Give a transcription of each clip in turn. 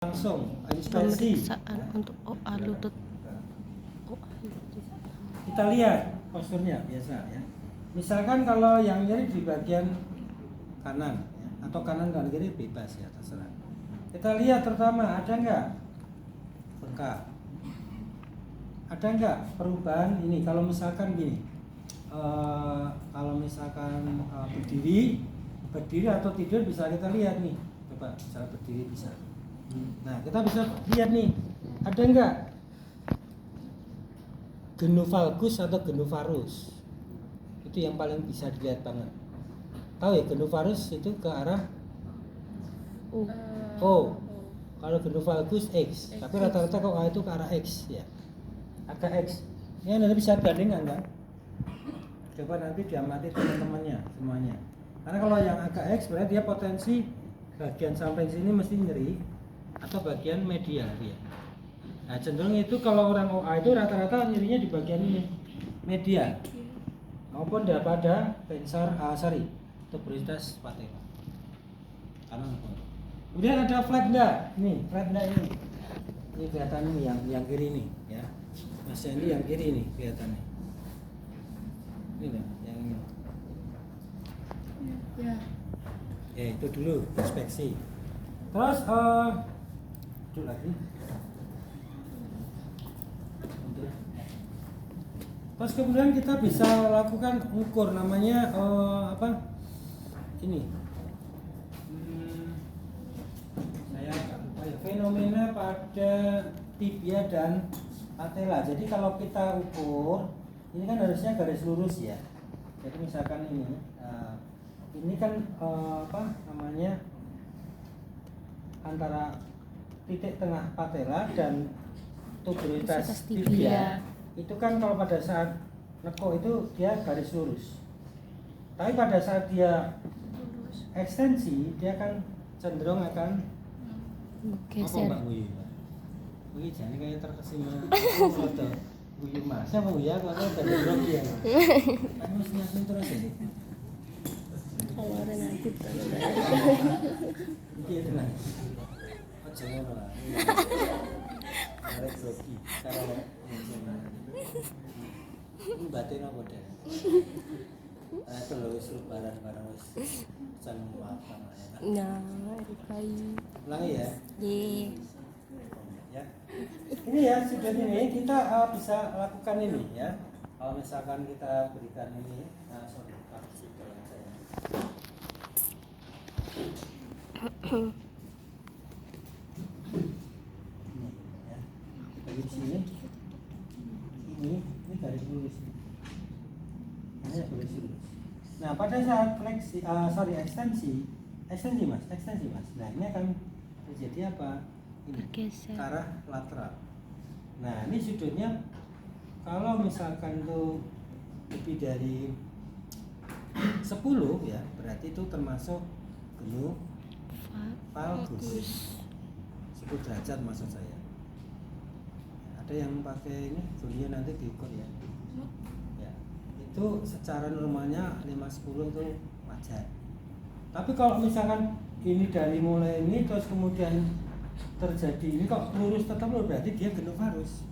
Langsung inspeksi. Pemeriksaan untuk OA lutut. Kita lihat posturnya biasa ya. Misalkan kalau yang nyeri di bagian kanan ya, atau kanan dan kiri bebas ya, terserah. Kita lihat terutama ada nggak bengkak, ada nggak perubahan ini. Kalau misalkan gini, kalau misalkan berdiri atau tidur bisa kita lihat nih. Coba bisa berdiri bisa. Nah kita bisa lihat nih, ada nggak genu valgus atau genu varus. Itu yang paling bisa dilihat banget. Tahu ya, genu varus itu ke arah O. Kalau genu valgus X. Tapi rata-rata kok A itu ke arah X ya. Agak X. Ini nanti bisa bandingkan kan? Coba nanti diamati teman-temannya semuanya. Karena kalau yang agak X berarti dia potensi bagian samping sini mesti nyeri atau bagian medial ya. Nah cenderung itu kalau orang OA itu rata-rata nyerinya di bagian ini medial maupun pada tensor tubulitas patella kanan. Kemudian ada flat enggak? Nih flat enggak ini kelihatan ini yang kiri ini ya. Mas ini yang kiri ini kelihatannya. Ini loh, yang ini. Ya. Ya itu dulu inspeksi. Terus itu lagi. Terus kemudian kita bisa lakukan ukur namanya apa? Ini. Saya lupa ya, fenomena pada tibia dan patella. Jadi kalau kita ukur, ini kan harusnya garis lurus ya. Jadi misalkan ini kan apa namanya antara titik tengah patella dan tubulitas tibia. Itu kan kalau pada saat nekuk itu dia garis lurus. Tapi pada saat dia ekstensi dia kan cenderung akan Geser. apa Mbak Wuyu? Wuyu jadi kayak terkesima foto Wuyu Mas. Siapa Wuyu? Aku dari blog ya. Kan mesti nyasin terus ini. Kalau nanti Iya tenang. Ojo ngono lah. Arek grogi karo ini batin apa deh? Itu loh wis lebaran barang wis jan makan ya. Nah, bayi. Ulangi ya. Ya. Ini ya sudah ini kita bisa lakukan ini ya. Kalau misalkan kita berikan ini, sorry Pak, saya. Dari sini ini garis lurus ini garis lurus. Nah pada saat fleksi ekstensi mas. Nah ini akan terjadi apa? Ini Bergeser. ke arah lateral. Nah ini sudutnya kalau misalkan tuh lebih dari 10 ya berarti itu termasuk genu valgus 10 derajat maksud saya. Ada yang pakai ini dunia nanti diukur ya. Ya itu secara normalnya 5-10 itu wajar. Tapi kalau misalkan ini dari mulai ini terus kemudian terjadi ini kok lurus tetap lurus berarti dia genu varus.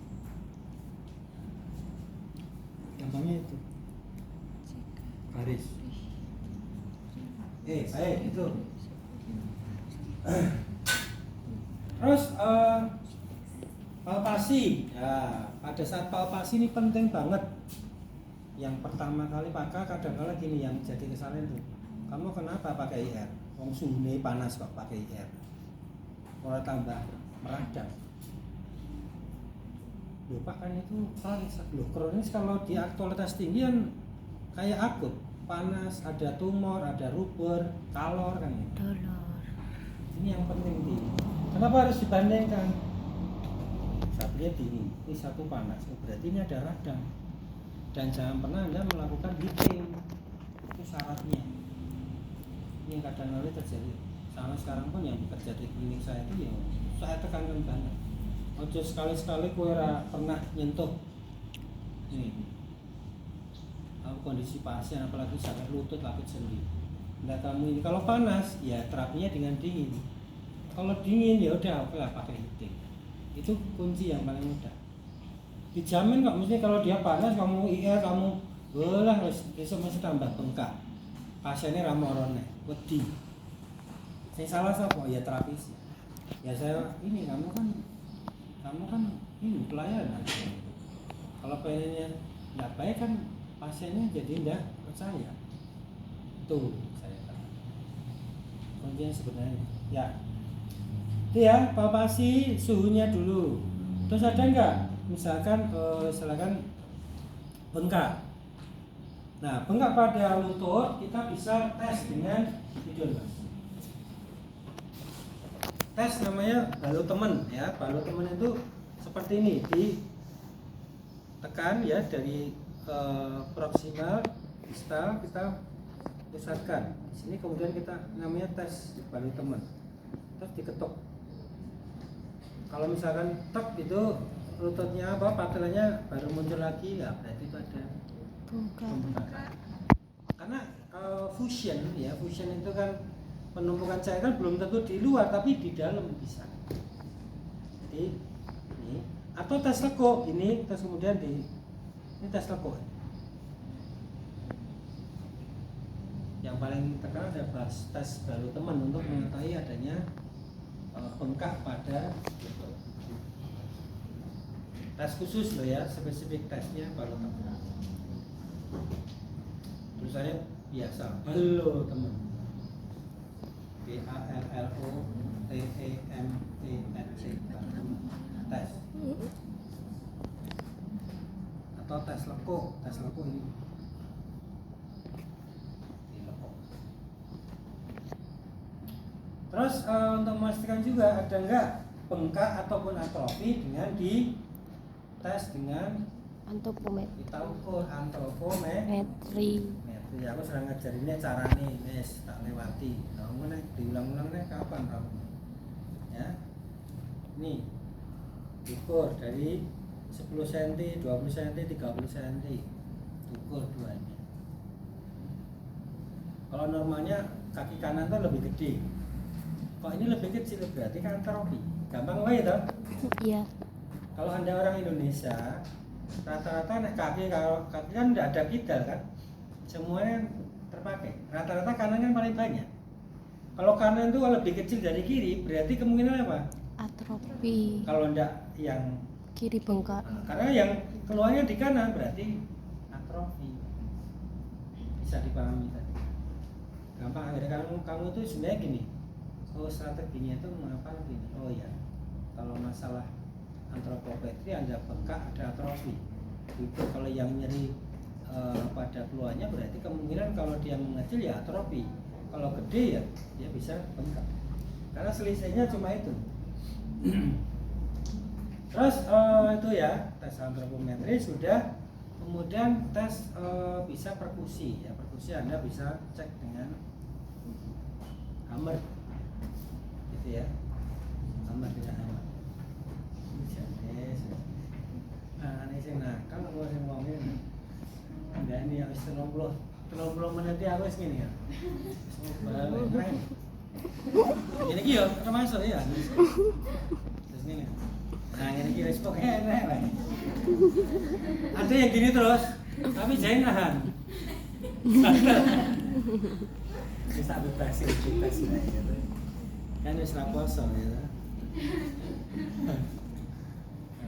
Gampangnya itu garis. Baik itu. Terus palpasi. Ya, pada saat palpasi ini penting banget. Yang pertama kali pakai kadang-kadang gini yang jadi kesalahan itu. Kamu kenapa pakai IR? Wong suhune panas kok pakai IR. Ora tambah meradang. Loh Pak kan itu kronis kalau di aktualitas tinggi kan kayak akut, panas, ada tumor, ada rubor, kalor kan ya. Dolor. Ini yang penting nih. Kenapa harus dibandingkan? Satunya dingin, ini satu panas. Berarti ini ada radang. Dan jangan pernah Anda melakukan heating. Itu syaratnya. Ini yang kadang-kadang terjadi. Sama sekarang pun yang bekerja di klinik saya itu ya saya tekankan banget. Ojo sekali-sekali kowe ora pernah nyentuh. Nih. Kondisi pasien apalagi sakit lutut, sakit sendi. Nah kamu ini kalau panas ya terapinya dengan dingin. kalau dingin ya udah oke lah pakai heating. Itu kunci yang paling mudah. Dijamin kok, mesti kalau dia panas kamu IR kamu bolah besok masih tambah bengkak. Pasiennya ramorone, wedi. Saya salah siapa? Ya terapis. Ya saya ini kamu kan ini pelayanan. Kalau pelayanannya nggak baik kan pasiennya jadi nggak percaya. Tuh saya katakan. Kuncinya sebenarnya ya. Itu ya, palpasi suhunya dulu. Terus ada nggak? Misalkan silakan bengkak. Nah, bengkak pada lutut kita bisa tes dengan tidur, Mas. Tes namanya balu temen ya. Balu temen itu seperti ini, ditekan ya dari proksimal distal kita pusatkan. Di sini kemudian kita namanya tes balu temen. Terus diketuk. Kalau misalkan tek itu lututnya apa patelnya baru muncul lagi ya berarti itu ada pembengkakan. Karena fusion ya, fusion itu kan penumpukan cairan belum tentu di luar tapi di dalam bisa. Jadi ini atau tes lekuk ini terus kemudian ini tes lekuk. Yang paling terkenal adalah tes balu teman untuk mengetahui adanya bengkak pada lutut. Tes khusus loh ya, spesifik tesnya balu teman. Tulisannya biasa, balu teman. BALLOTEMENT tes atau tes lekuk ini. Terus untuk memastikan juga ada enggak bengkak ataupun atrofi dengan di tes dengan antropometri. kita ukur antropometri. Aku sering ngajarinnya carane wis tak lewati. Kamu nek diulang-ulang nek kapan kamu? Ya. Nih. Ukur dari 10 cm, 20 cm, 30 cm. Ukur duanya. Kalau normalnya kaki kanan tuh lebih gede. Kok ini lebih kecil berarti kan atrofi. Gampang wae toh? Iya. Kalau Anda orang Indonesia, rata-rata nek kaki kan enggak ada kidal kan? Semuanya terpakai. Rata-rata kanan kan paling banyak. Kalau kanan itu lebih kecil dari kiri, berarti kemungkinan apa? Atrofi. Kalau enggak yang Kiri bengkak. karena yang keluarnya di kanan berarti atrofi. Bisa dipahami tadi. Gampang akhirnya kamu itu sebenarnya gini. Oh strateginya itu mengapa gini? Oh ya, kalau masalah antropometri ada bengkak, ada atrofi. Itu kalau yang nyeri pada keluarnya berarti kemungkinan kalau dia mengecil ya atrofi, kalau gede ya dia bisa bengkak karena selisihnya cuma itu. Terus itu ya tes antropometri sudah, kemudian tes bisa perkusi ya. Perkusi Anda bisa cek dengan hammer gitu ya, hammer dengan hammer. Nah ini sih nakal aku sih ngomongin. Enggak ini habis 30 menit aku wis ngene ya. Keren. Ini ki yo termasuk ya. Terus ini. Nah, ini ki wis pokoke enak wae. Ada yang gini terus, tapi jangan nahan. Bisa bebas gitu. Kan wis ra poso ya.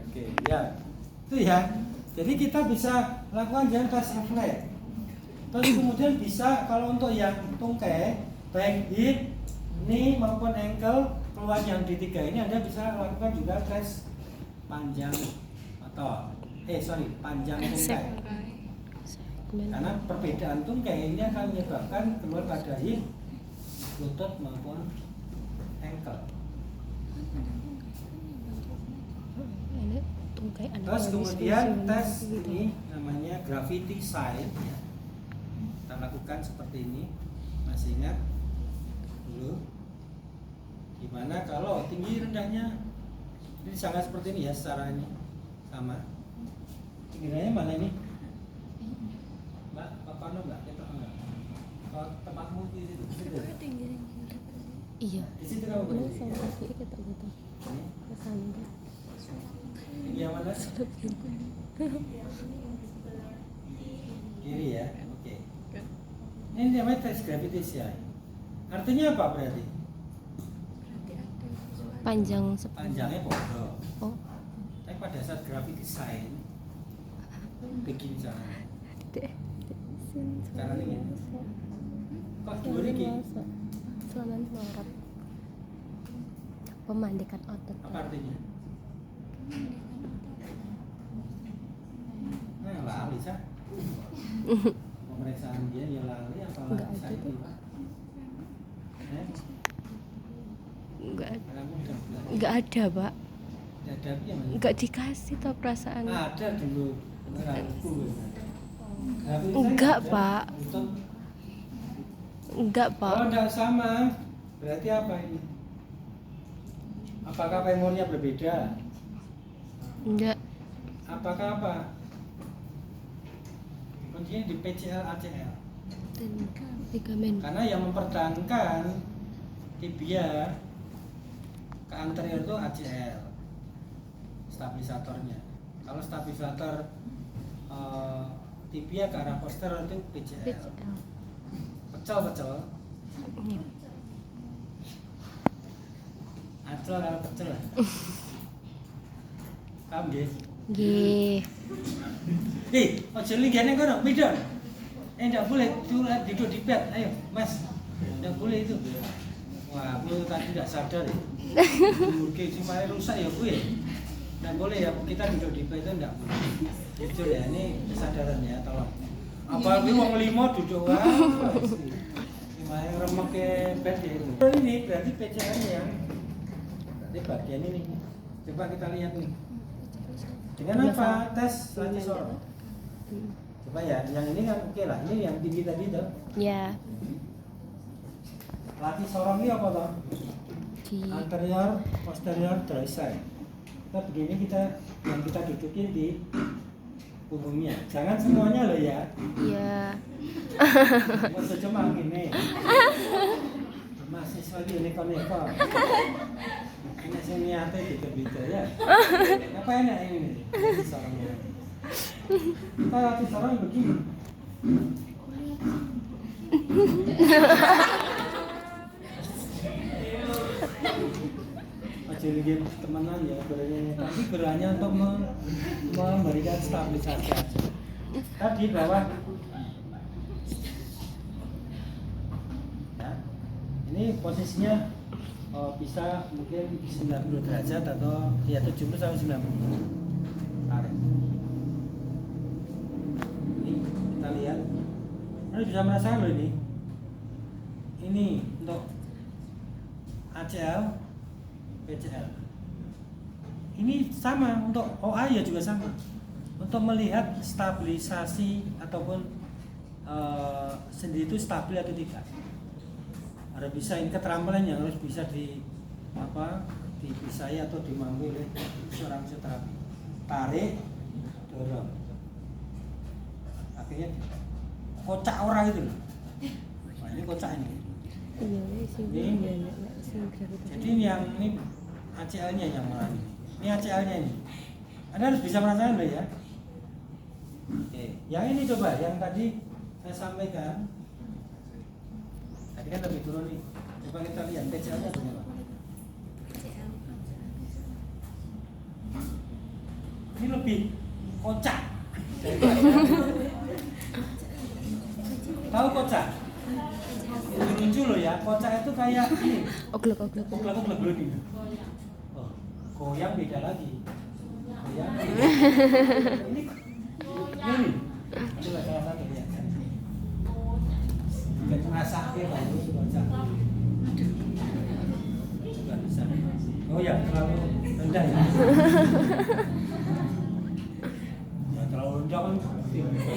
Oke, ya. Itu ya. Jadi kita bisa lakukan jalan tes refleks. Terus kemudian bisa kalau untuk yang tungkai, baik hip, knee maupun ankle keluar yang di tiga ini Anda bisa lakukan juga tes panjang atau panjang tungkai. Karena perbedaan tungkai ini akan menyebabkan keluar pada hip, lutut maupun ankle. Terus kemudian tes ini namanya gravity sign ya. Kita lakukan seperti ini. Masih ingat dulu gimana kalau tinggi rendahnya ini sangat seperti ini ya, secara ini sama. Tinggi rendahnya mana ini? Mbak, Mbak, kita enggak? Kalau tempatmu di situ. Iya. Di situ kamu Ini berdiri. sama kaki kita gitu. Ini, Kesandung. ini yang mana? Kiri ya. Oke. Ini namanya tes gravitasi ya. Artinya apa berarti? Panjang Panjangnya bodoh. Oh, Tapi pada saat gravity sign begini caranya. Sekarang ini. Kok dua ini? Selama marap. Pemandikan otot. Apa artinya? Nah, lali sah. Pemeriksaan dia ya lali apa Enggak lali ada saya tuh. itu? Enggak Kamu udah bilang. enggak ada, Pak. Tidak ada apa yang Enggak dikasih tau perasaan. ada dulu beneran itu. Gravity sign Enggak, ada. Pak. Betul. Enggak, Pak. Kalau tidak sama, berarti apa ini? Apakah femornya berbeda? Enggak. Apakah apa? Kuncinya di PCL ACL. Dan ligamen. Karena yang mempertahankan tibia ke anterior itu ACL, stabilisatornya. Kalau stabilisator tibia ke arah posterior itu PCL. PCL. Pecel. Iya. Acel kalau pecel. Paham guys? Nggih. Ojo linggane kono, midon. Enggak boleh duduk di bed. Ayo, Mas. Enggak boleh itu. Wah, aku tadi tidak sadar ya. Mungkin supaya rusak ya Bu ya. Enggak boleh ya kita duduk di bed itu enggak boleh. Jujur ya, ini kesadaran ya, tolong. Apalagi wong limo duduk wah. Gimana remek ke bed ya itu. Ini berarti PCL-nya. Berarti bagian ini. Coba kita lihat nih. Dengan apa? Tes lati sorong. Coba ya, yang ini kan oke lah. Ini yang tinggi tadi tuh. Ya. Lati sorong ini apa toh? Di Anterior, posterior, tricep. Kita begini yang kita dudukin di punggungnya. Jangan semuanya loh ya. ya. Maksud cuma gini. Mahasiswa ini neko-neko. Ini sing niate beda-beda ya. Apa enak ini? Lati sorongnya. Kita lati sorong begini. Jadi temenan ya berani, tapi berani untuk memberikan stabilisasi aja. Tadi bawah, ya, ini posisinya bisa mungkin 90 derajat atau ya 70 sampai 90. Tarik. Ini kita lihat, Anda bisa merasakan loh ini. Ini untuk ACL. PCL. Ini sama untuk OA ya juga sama. Untuk melihat stabilisasi ataupun sendi itu stabil atau tidak. Ada bisa ini keterampilan yang harus bisa dipisai atau dimampu oleh seorang fisioterapi. Tarik, dorong. Akhirnya kocak orang itu loh. Nah, ini kocak ini. Jadi ini yang ini ACL-nya yang melalui. Ini ACL-nya ini. Anda harus bisa merasakan loh ya. Oke. Yang ini coba, yang tadi saya sampaikan. Tadi kan lebih turun nih. Coba kita lihat PCL-nya berapa. Ini lebih kocak. Tahu kocak? Lucu loh ya, kocak itu kayak ini. Oglek ini. Oh, goyang beda lagi. Goyang. Ini. Coba salah satu ya. Bukan ngerasake baru kocak. Coba bisa. Oh ya, terlalu rendah ya. Ya terlalu rendah kan. Coba bisa.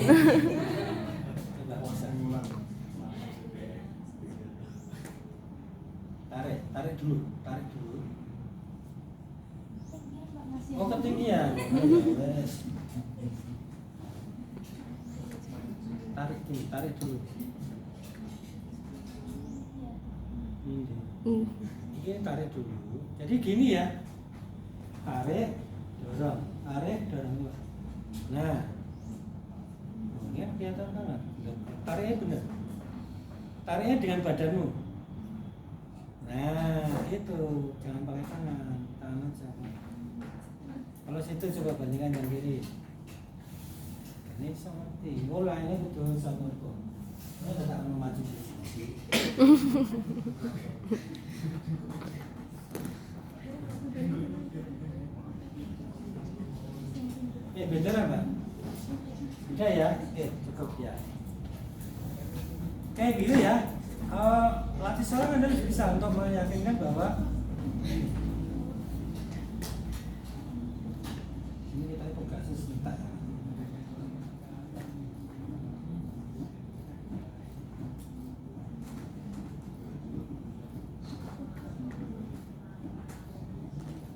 Tarik dulu. Oh ketinggian. Tarik dulu. Ini. Ini tarik dulu. Jadi gini ya. Tarik, dorong, dua. Nah, ini kan kelihatan banget. Tariknya benar. Tariknya dengan badanmu. Nah, itu jangan pakai tangan aja. Kalau situ coba bandingkan yang kiri. Ini seperti mulai ini betul sama kok. Ini tidak maju di sini. Beda apa? Beda ya? Cukup ya. Kayak gitu ya. Latih seorang Anda bisa untuk meyakinkan bahwa ini kita itu kasus kita.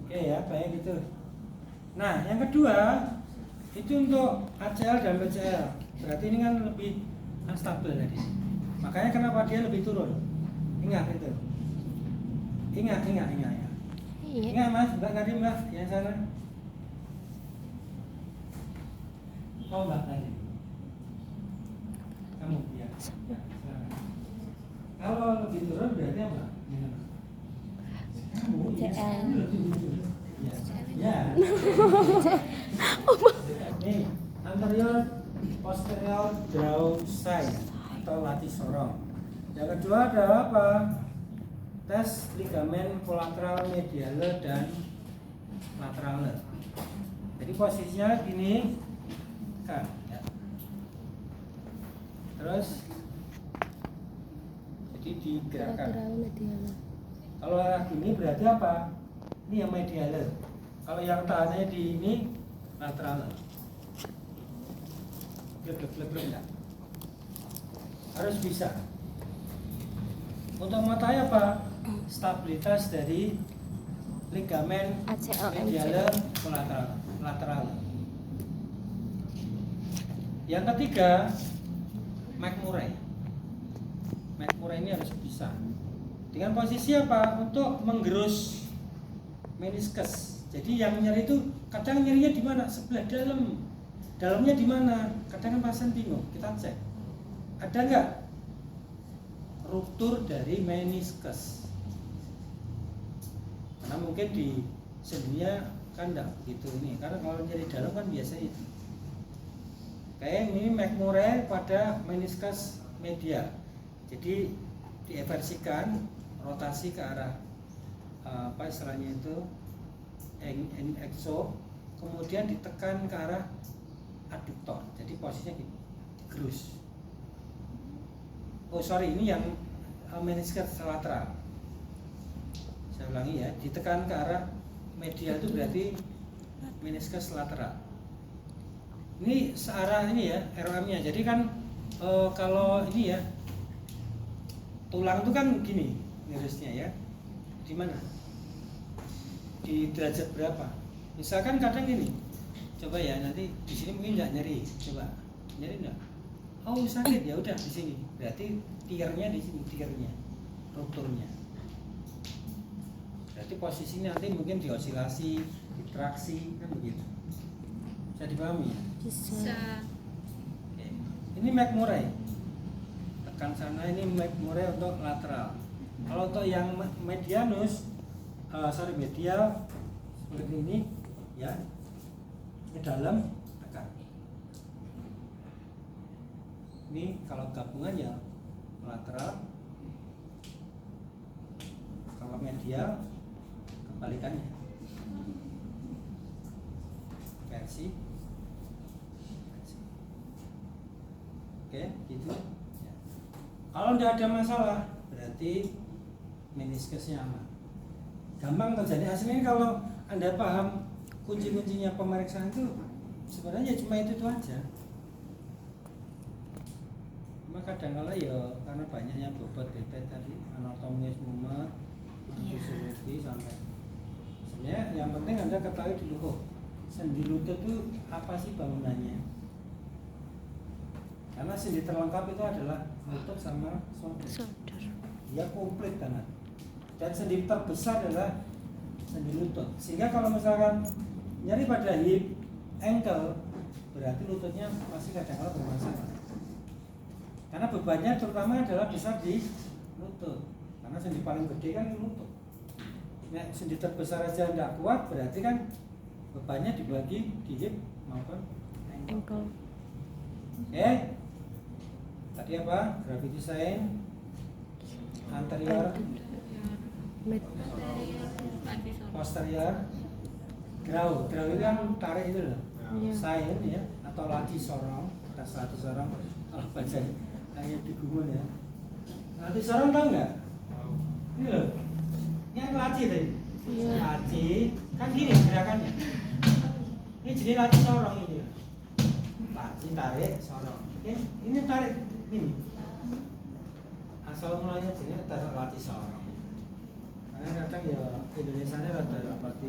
Oke ya, kayak gitu. Nah, yang kedua itu untuk ACL dan BCL. Berarti ini kan lebih unstable tadi. Makanya kenapa dia lebih turun? Ingat itu. Ingat. Iya. Ingat Mas, Mbak Nadim Mbak, yang sana. Oh Mbak Nadim. Kamu ya. Kalau lebih turun berarti apa? Kamu CL. Ya. Nih, anterior posterior draw side atau latih sorong. Yang kedua adalah apa? Tes ligamen kolateral medialer dan lateraler. Jadi posisinya gini kan ya. Terus jadi digerakkan. Kalau arah gini berarti apa? Ini yang medialer. Kalau yang tahannya di ini lateraler. Gleb enggak? Harus bisa. Untuk mengetahui apa? Stabilitas dari ligamen ACL, medialer lateral. Yang ketiga, McMurray. McMurray ini harus bisa. Dengan posisi apa? Untuk menggerus meniskus. Jadi yang nyeri itu kadang nyerinya di mana? Sebelah dalam. Dalamnya di mana? Kadang kan pasien bingung. Kita cek. Ada nggak ruptur dari meniskus? Karena mungkin di sendinya kan enggak begitu ini. Karena kalau nyeri dalam kan biasa itu. Kayak ini McMurray pada meniskus medial. Jadi dieversikan rotasi ke arah apa istilahnya itu exo, kemudian ditekan ke arah aduktor. Jadi posisinya gini, digerus. Oh sorry, ini yang meniskus lateral. Saya ulangi ya, ditekan ke arah medial itu berarti meniskus lateral. Ini searah ini ya, ROM-nya. Jadi kan kalau ini ya, tulang itu kan gini garisnya ya. Di mana? Di derajat berapa? Misalkan kadang gini. Coba ya, nanti di sini mungkin nggak nyeri. Coba. Nyeri enggak? Oh, sakit ya udah di sini. Berarti tiernya di sini, tiernya. Rupturnya. Berarti posisinya nanti mungkin diosilasi, ditraksi kan begitu. Bisa dipahami ya? Bisa. Oke. Ini McMurray. Tekan sana, ini McMurray untuk lateral. Kalau untuk yang medianus, medial seperti ini, ya, ke dalam tekan. Ini kalau gabungan ya lateral, kalau medial kebalikannya. Versi. Oke, gitu. Ya. Kalau tidak ada masalah, berarti meniskusnya aman. Gampang terjadi. Aslinya kalau Anda paham kunci-kuncinya pemeriksaan itu sebenarnya cuma itu aja. Cuma kadang-kala ya karena banyaknya bobot bebet tadi, anatomis mumet, fisiologi sampai. Sebenarnya yang penting Anda ketahui dulu, sendi lutut itu apa sih bangunannya? Karena sendi terlengkap itu adalah lutut sama shoulder. Dia komplit banget. dan sendi terbesar adalah sendi lutut. Sehingga kalau misalkan nyeri pada hip, ankle, berarti lututnya masih kadang-kadang bermasalah. Karena bebannya terutama adalah besar di lutut. Karena sendi paling gede kan lutut. Nah, sendi terbesar aja tidak kuat, berarti kan bebannya dibagi di hip maupun ankle. Oke. Tadi apa? Gravity sign, anterior, posterior, grow itu kan tarik itu loh. Iya. Sign ya, atau lati sorong, atas lati sorong. Oh, baca kayak di Google ya. Lati sorong tahu nggak? Ini loh. Ini kan lati tadi. Iya. Lati kan gini gerakannya. Ini jadi lati sorong ini. Lati tarik sorong. Oke, ini tarik ini. Asal mulanya jadi tarik lati sorong. Karena kadang ya Indonesianya rada seperti.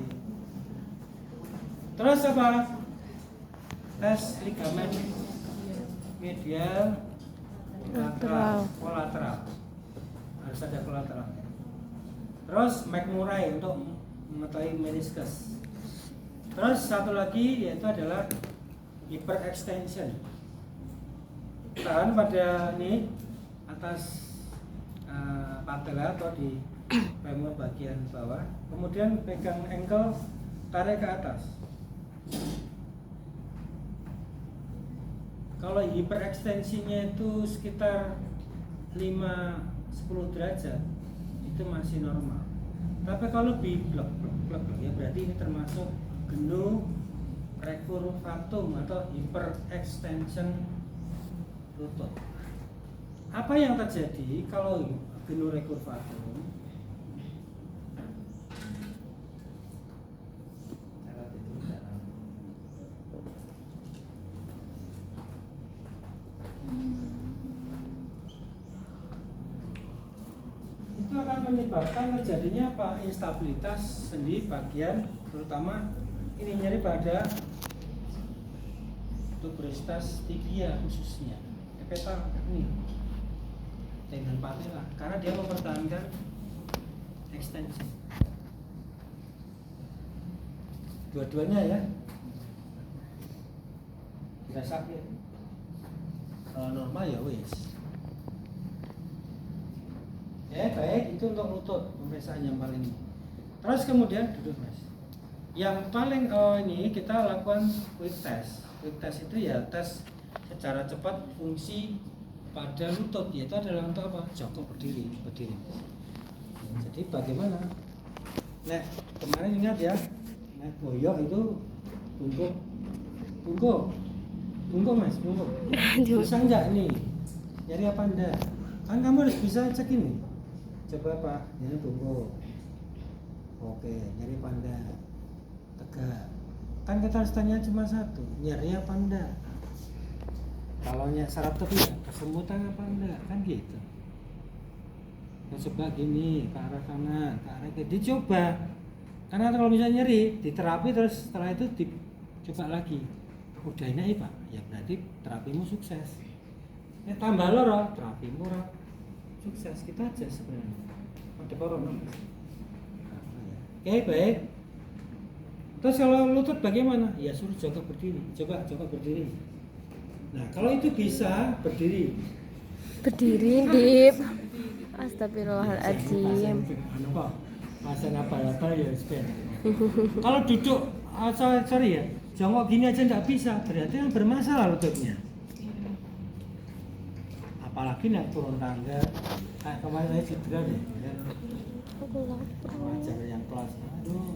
Terus apa? Tes ligamen medial kolateral. Harus ada kolateral. Terus McMurray untuk mengetahui meniscus. Terus satu lagi yaitu adalah hyperextension. Tahan pada ini atas patella atau di femur bagian bawah. Kemudian pegang ankle, tarik ke atas. Kalau hiperekstensinya itu sekitar 5-10 derajat itu masih normal. Tapi kalau lebih blok ya berarti ini termasuk genu recurvatum atau hyperextension lutut. Apa yang terjadi kalau genu recurvatum? Itu akan menyebabkan terjadinya apa? Instabilitas sendi bagian, terutama ini nyeri pada tuberositas tibia khususnya, epetal ini tendon patella, karena dia mempertahankan ekstensi. Dua-duanya ya, tidak sakit. Kalau normal ya wes. Ya baik, itu untuk lutut pemeriksaan yang paling ini. Terus kemudian duduk mas. Yang paling ini kita lakukan quick test. Quick test itu ya tes secara cepat fungsi pada lutut, yaitu adalah untuk apa? Jongkok berdiri. Jadi bagaimana? Nah kemarin ingat ya, nah goyok itu bungkuk mas, bungkuk. Bisa enggak nih? Nyari apa enggak? Kan kamu harus bisa cek ini. Coba Pak, ini bungkuk. Oke, nyari apa enggak? Tegak. Kan kita harus tanya cuma satu, nyari apa enggak? Kalau saraf tepi ya, kesemutan apa enggak? Kan gitu. Nah, coba gini, ke arah kanan, ke arah kiri. Dicoba. Karena kalau misalnya nyeri, diterapi terus setelah itu dicoba lagi. Udah enak ya Pak, ya berarti terapimu sukses. Ya tambah loro, terapimu sukses. Kita aja sebenarnya. Ada corona. Oke baik. Terus kalau lutut bagaimana? Ya suruh jongkok berdiri. Coba jongkok berdiri. Nah kalau itu bisa berdiri. Berdiri, Dip. Astagfirullahaladzim. Pasang apa ya spend. Kalau duduk, sorry ya, jongkok gini aja nggak bisa, berarti kan bermasalah lututnya. Apalagi nak turun tangga, kayak kemarin saya cedera deh. Wajar yang kelas, aduh,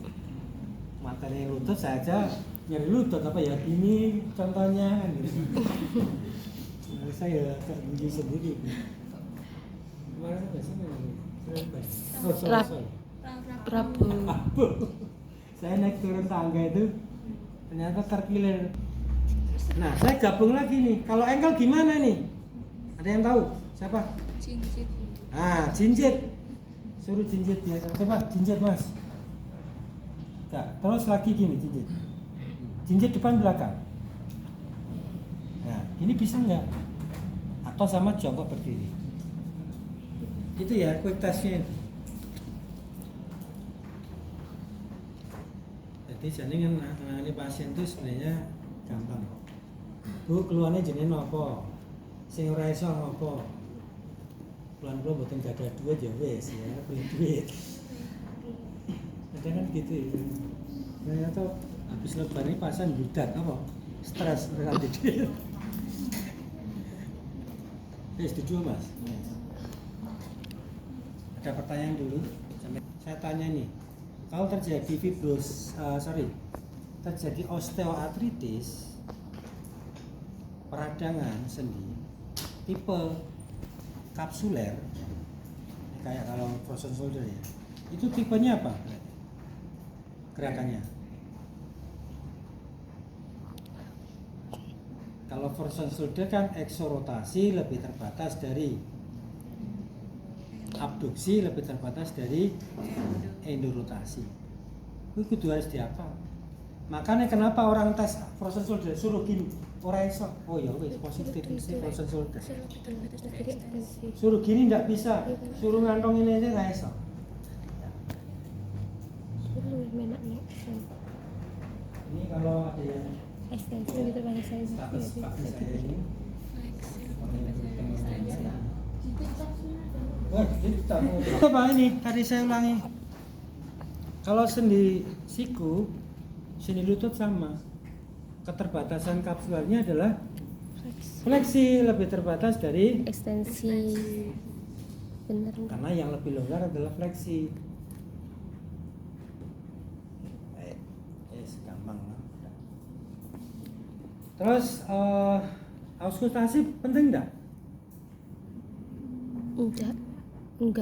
materi lutut saya aja nyari lutut apa ya gini contohnya kan gitu. Saya terguji sendiri. Kemarin nggak sih sorry. Prabu. Saya naik turun tangga itu ternyata terkilir. Nah saya gabung lagi nih. Kalau ankle gimana nih? Ada yang tahu? Siapa? Jinjit. Ah, jinjit. Suruh jinjit ya. Coba jinjit mas. Nah, terus lagi gini jinjit. Jinjit depan belakang. Nah, ini bisa nggak? Atau sama jongkok berdiri? Itu ya quick testnya. Jadi jenengan nangani pasien itu sebenarnya gampang. Bu, keluarnya jenenge napa? Sing ora iso ngopo? Kula mboten gadah duit ya wis ya, beli duit. Kadang kan gitu ya. Ternyata habis lebaran ini pasien budak apa? Stres dengan duit. Setuju Mas? Ada pertanyaan dulu. Saya tanya nih, kalau terjadi terjadi osteoartritis, peradangan sendi, tipe kapsuler, kayak kalau frozen shoulder ya, itu tipenya apa? Gerakannya? Kalau frozen shoulder kan eksorotasi lebih terbatas dari abduksi, lebih terbatas dari endorotasi. Itu kudu harus dihafal. Makanya kenapa orang tes frozen shoulder suruh gini, ora iso. Oh ya wis positif mesti frozen shoulder. Suruh gini enggak bisa, suruh ngantong ini aja enggak iso. Ini kalau ada yang Ekstensi gitu pada saya status pakai saya ini. Wah, apa ini? Tadi saya ulangi. Kalau sendi siku, sendi lutut sama. Keterbatasan kapsularnya adalah fleksi lebih terbatas dari ekstensi. Bener nggak? karena yang lebih longgar adalah fleksi. Gampang. Terus auskultasi penting enggak? Enggak.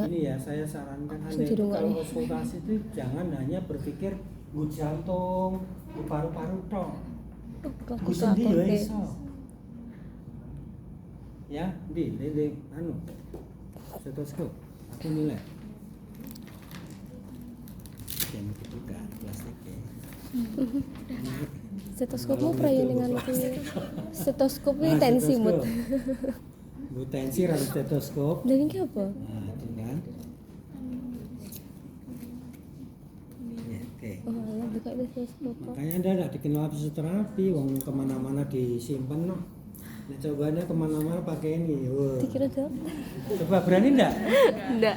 Ini ya saya sarankan Anda Sendiri itu kalau nih. konsultasi itu jangan hanya berpikir gu jantung, gu paru-paru tok. Gu sendi ya iso. Ya, di anu. Stetoskop. Aku nilai. Yang gitu kan plastiknya. Stetoskopmu prayoningan itu. Stetoskop ini tensi mut. Bu tensi rada stetoskop. Dan ini apa? Nah, itu kan. Ya, oke. Oh, alah, buka itu stetoskop. Makanya Anda tidak dikenal fisioterapi, wong kemana-mana disimpan no. Nah, cobanya kemana-mana pakai ini. Wow. Dikira jawab? Coba berani enggak? Enggak.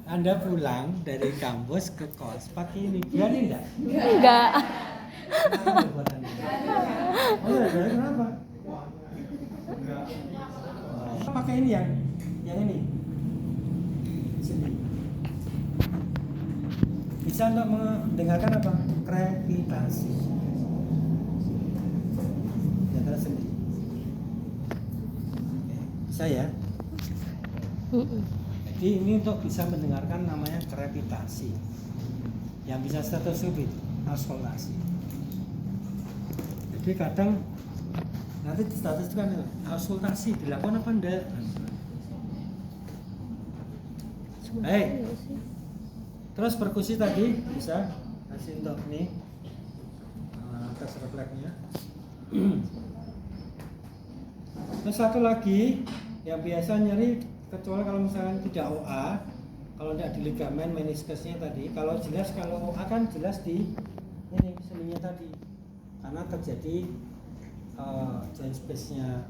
Anda pulang dari kampus ke kos pakai ini, berani enggak? Enggak. Kenapa buat Anda? Oh ya, kenapa? Pakai ini yang ini. Sini. Bisa untuk mendengarkan apa? Krepitasi. Ya terus sendiri. Bisa ya? Jadi ini untuk bisa mendengarkan namanya krepitasi. Yang bisa stetoskop itu auskultasi. Jadi kadang nanti di status itu kan auskultasi dilakukan apa enggak? Baik. Terus perkusi tadi bisa kasih untuk ini tes refleksnya. Terus satu lagi yang biasa nyeri kecuali kalau misalnya tidak OA, kalau tidak di ligamen meniskusnya tadi, kalau jelas kalau OA kan jelas di ini sendinya tadi karena terjadi joint space-nya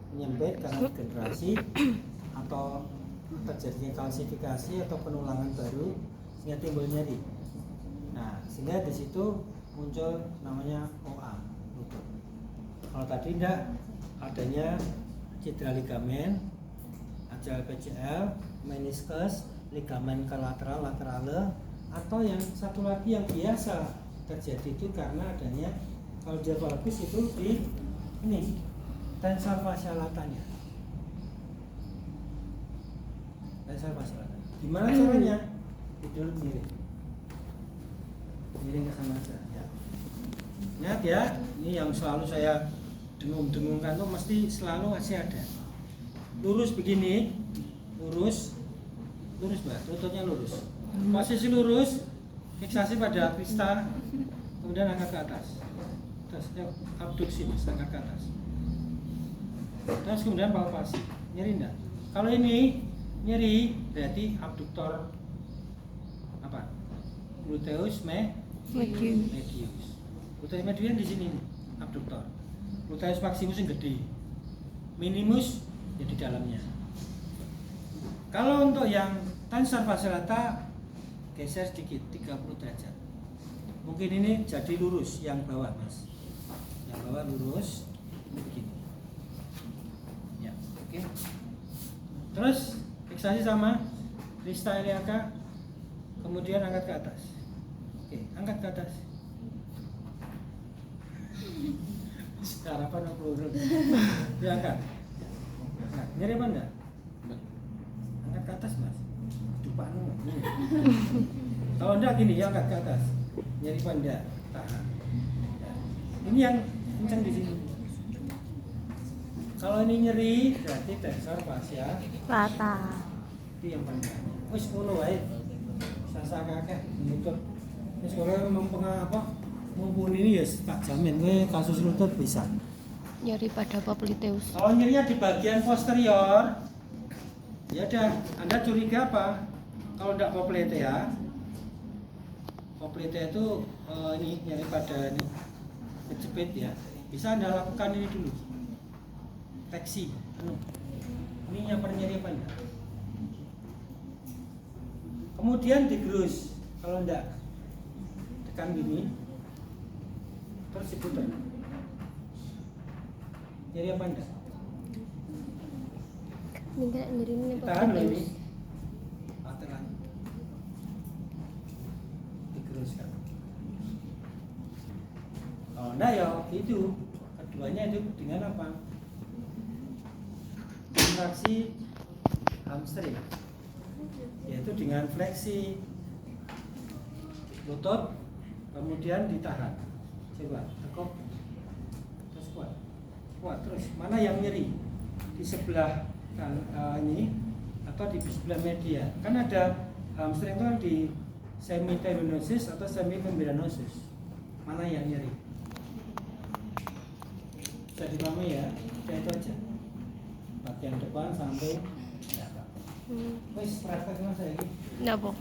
menyempit karena degenerasi atau terjadinya kalsifikasi atau penulangan baru sehingga timbul nyeri. Nah, sehingga di situ muncul namanya OA lutut. Kalau tadi tidak adanya cedera ligamen, ajaal PCL, meniskus, ligamen kolateral laterale, atau yang satu lagi yang biasa terjadi itu karena adanya kalau dia bagus itu di ini tensor fascia latanya. Tensor fascia lata. Gimana caranya? Tidur miring. Miring ke sana saja. Ya. Ingat ya, ini yang selalu saya dengung-dengungkan tuh mesti selalu masih ada. Lurus begini, lurus Mbak, lututnya lurus. Posisi lurus, fiksasi pada krista, kemudian angkat ke atas. Terus abduksi, angkat ke atas. Terus kemudian palpasi, nyeri enggak? Kalau ini nyeri, berarti abduktor gluteus Medium. medius. Gluteus medius di sini nih, abduktor. Gluteus maximus yang gede. Minimus ya di dalamnya. Kalau untuk yang tensor fasciolata geser sedikit 30 derajat. Mungkin ini jadi lurus yang bawah, Mas. Yang bawah lurus begini. Ya, oke. Terus fiksasi sama crista iliaca, kemudian angkat ke atas. Oke, angkat ke atas. Harapan aku urut. Diangkat. Nah, nyeri apa enggak? Angkat ke atas, Mas. Dupakmu. Kalau enggak gini, ya angkat ke atas. Nyeri apa enggak? Tahan. Ya. Ini yang kencang di sini. Kalau ini nyeri, berarti tensor fascia Lata. itu yang paling banyak. Wis ngono wae. Sasa kakek menutup. Wis kalau mumpuni ini ya tak jamin kowe kasus lutut bisa. Nyeri pada popliteus. Kalau nyerinya di bagian posterior, ya udah, Anda curiga apa? Kalau enggak popltea, popltea itu ini nyeri pada ini kejepit ya. Bisa Anda lakukan ini dulu. Teksi, ini yang pernah nyeri apa enggak? Kemudian digerus, kalau enggak tekan gini, terus diputar. Nyeri apa enggak? Ini enggak nyeri ini Tahan loh ini. popliteus. Tekan. Digeruskan. Kalau enggak ya itu, keduanya itu dengan apa? Kontraksi hamstring, yaitu dengan fleksi lutut, kemudian ditahan. Coba tekuk, terus kuat terus. Mana yang nyeri? Di sebelah ini atau di sebelah media? Kan ada hamstring itu kan di semitendinosus atau semimembranosus. Mana yang nyeri? Bisa dipahami ya? Udah itu aja. Bagian depan sampai belakang. Wes praktek mas saya ini. Enggak, Bu.